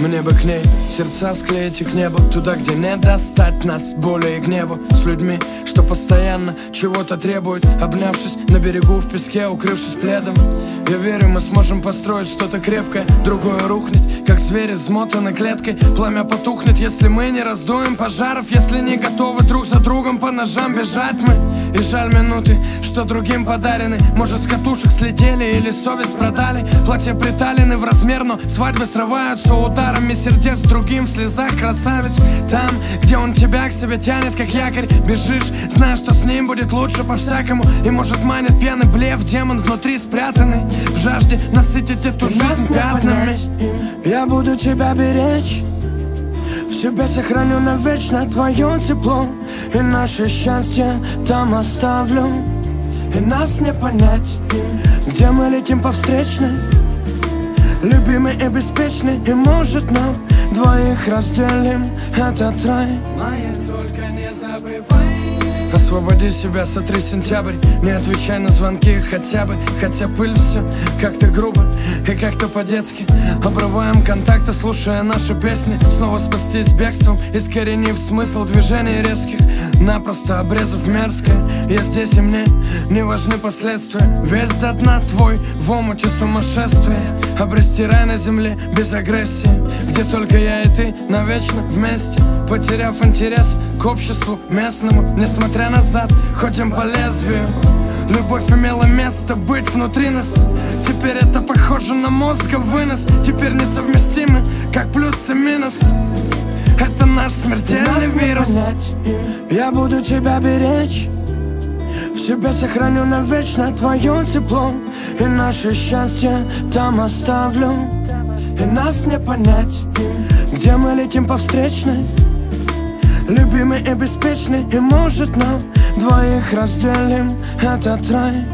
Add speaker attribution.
Speaker 1: Мне бы к ней сердца склеить и к небу, туда, где не достать нас боли и гневу. С людьми, что постоянно чего-то требуют, обнявшись на берегу в песке, укрывшись пледом. Я верю, мы сможем построить что-то крепкое. Другое рухнет, как звери измотаны клеткой. Пламя потухнет, если мы не раздуем пожаров, если не готовы друг за другом по ножам бежать мы. И жаль минуты, что другим подарены. Может, с катушек слетели или совесть продали. Платья приталены в размер, но свадьбы срываются ударами сердец другим в слезах красавец. Там, где он тебя к себе тянет, как якорь, бежишь, зная, что с ним будет лучше по-всякому. И может манит пьяный блеф, демон внутри спрятанный, в жажде насытить эту жизнь пятнами. Я буду тебя беречь, в себе сохраню навечно твое тепло, и наше счастье там оставлю. И нас не понять, где мы летим по встречной, любимый и беспечный. И может нам двоих разделим этот рай. Моя, только не забывай. Освободи себя, сотри сентябрь, не отвечай на звонки хотя бы. Хотя пыль все как-то грубо и как-то по-детски. Обрываем контакты, слушая наши песни. Снова спастись бегством, искоренив смысл движений резких, напросто обрезав мерзкое. Я здесь, и мне не важны последствия. Весь до дна твой в омуте сумасшествия. Обрести рай на земле без агрессии, где только я и ты навечно вместе. Потеряв интерес к обществу местному, несмотря назад, ходим по лезвию. Любовь имела место быть внутри нас. Теперь это похоже на мозга вынос. Теперь несовместимы, как плюс и минус. Это наш смертельный вирус. Я буду тебя беречь, в себе сохраню навечно твое тепло, и наше счастье там оставлю. И нас не понять, где мы летим по встречной, любимый и беспечный. И может нам двоих разделим этот рай.